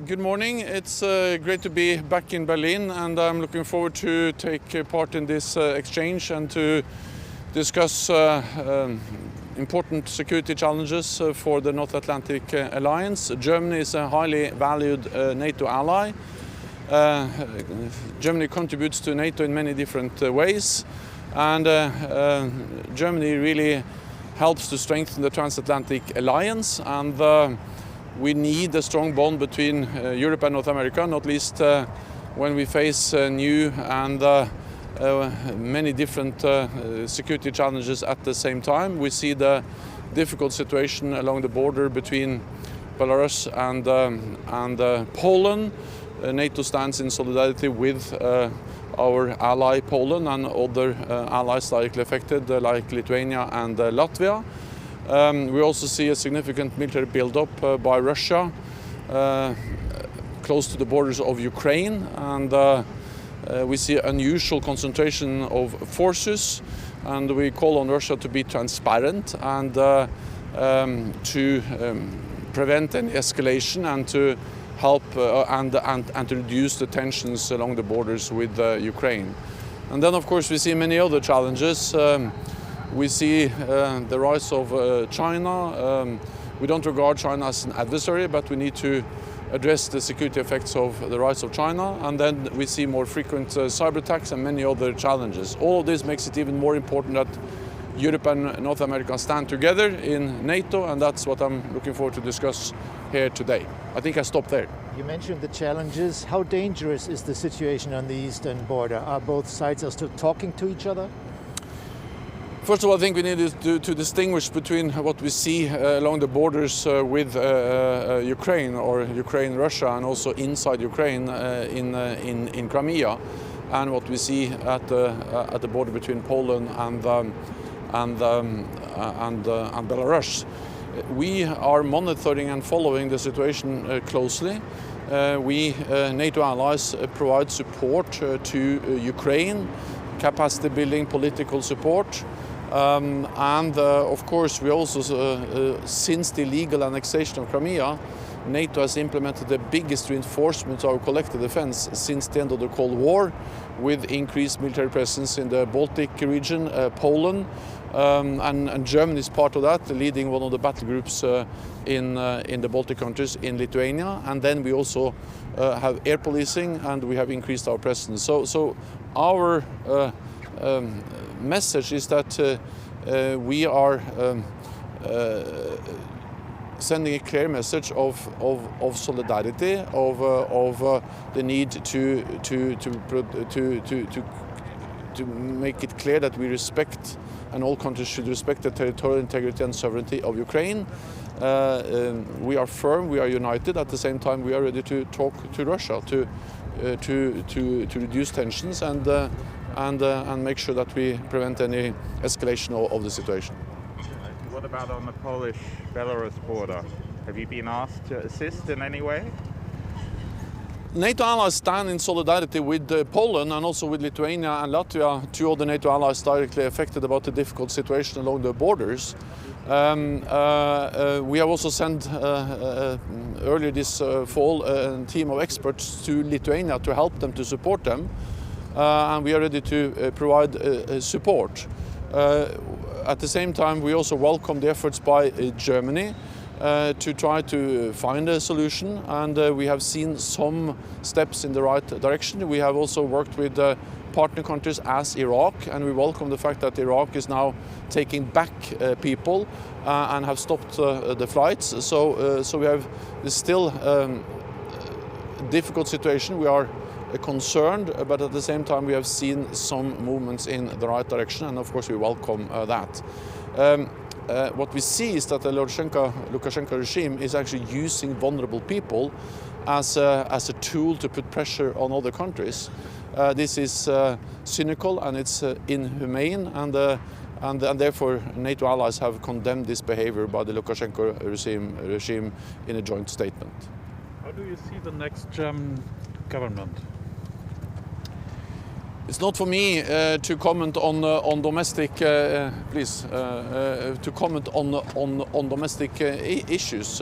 Good morning. It's great to be back in Berlin, and I'm looking forward to take part in this exchange and to discuss important security challenges for the North Atlantic Alliance. Germany is a highly valued NATO ally. Germany contributes to NATO in many different ways, and Germany really helps to strengthen the transatlantic alliance, and we need a strong bond between Europe and North America, not least when we face new and many different security challenges at the same time. We see the difficult situation along the border between Belarus and Poland. NATO stands in solidarity with our ally Poland and other allies directly affected, like Lithuania and Latvia. We also see a significant military build-up by Russia close to the borders of Ukraine, and we see unusual concentration of forces, and we call on Russia to be transparent and to prevent any escalation and to help and to reduce the tensions along the borders with Ukraine. And then, of course, we see many other challenges. We see the rise of China. We don't regard China as an adversary, but we need to address the security effects of the rise of China. And then we see more frequent cyber attacks and many other challenges. All of this makes it even more important that Europe and North America stand together in NATO, and that's what I'm looking forward to discuss here today. I think I stop there. You mentioned the challenges. How dangerous is the situation on the eastern border? Are both sides still talking to each other? First of all, I think we need to distinguish between what we see along the borders with Ukraine or Ukraine-Russia, and also inside Ukraine in Crimea, and what we see at the border between Poland and Belarus. We are monitoring and following the situation closely. We, NATO allies, provide support to Ukraine, capacity building, political support. Of course, we also, since the illegal annexation of Crimea, NATO has implemented the biggest reinforcement of our collective defense since the end of the Cold War, with increased military presence in the Baltic region, Poland, and Germany is part of that, leading one of the battle groups in the Baltic countries in Lithuania. And then we also have air policing, and we have increased our presence. So our message is that we are sending a clear message of solidarity, of the need to make it clear that we respect, and all countries should respect, the territorial integrity and sovereignty of Ukraine. We are firm, we are united. At the same time, we are ready to talk to Russia to reduce tensions and make sure that we prevent any escalation of the situation. What about on the Polish-Belarus border? Have you been asked to assist in any way? NATO allies stand in solidarity with Poland and also with Lithuania and Latvia, two other NATO allies directly affected about the difficult situation along the borders. We have also sent earlier this fall a team of experts to Lithuania to help them, to support them, and we are ready to provide support. At the same time, we also welcome the efforts by Germany to try to find a solution, and we have seen some steps in the right direction. We have also worked with partner countries as Iraq, and we welcome the fact that Iraq is now taking back people and have stopped the flights. So we have still a difficult situation. We are concerned, but at the same time we have seen some movements in the right direction, and of course we welcome that. What we see is that the Lukashenko regime is actually using vulnerable people as a tool to put pressure on other countries. This is cynical, and it's inhumane, and therefore NATO allies have condemned this behavior by the Lukashenko regime in a joint statement. How do you see the next German government? It's not for me to comment on domestic, please, to comment on domestic issues.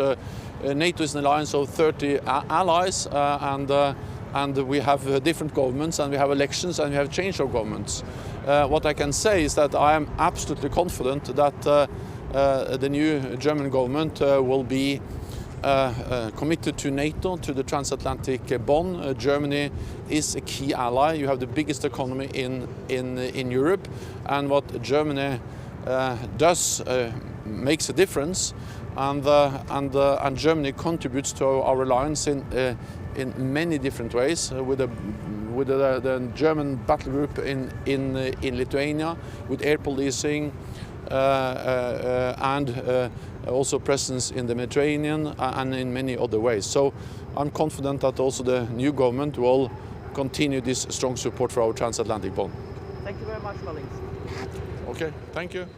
NATO is an alliance of 30 allies, and we have different governments, and we have elections, and we have change of governments. What I can say is that I am absolutely confident that the new German government will be committed to NATO, to the transatlantic bond. Germany is a key ally. You have the biggest economy in Europe, and what Germany does makes a difference, and Germany contributes to our alliance in many different ways, with the German battle group in Lithuania, with air policing, and also presence in the Mediterranean and in many other ways. So I'm confident that also the new government will continue this strong support for our transatlantic bond. Thank you very much, Malings. Okay, thank you.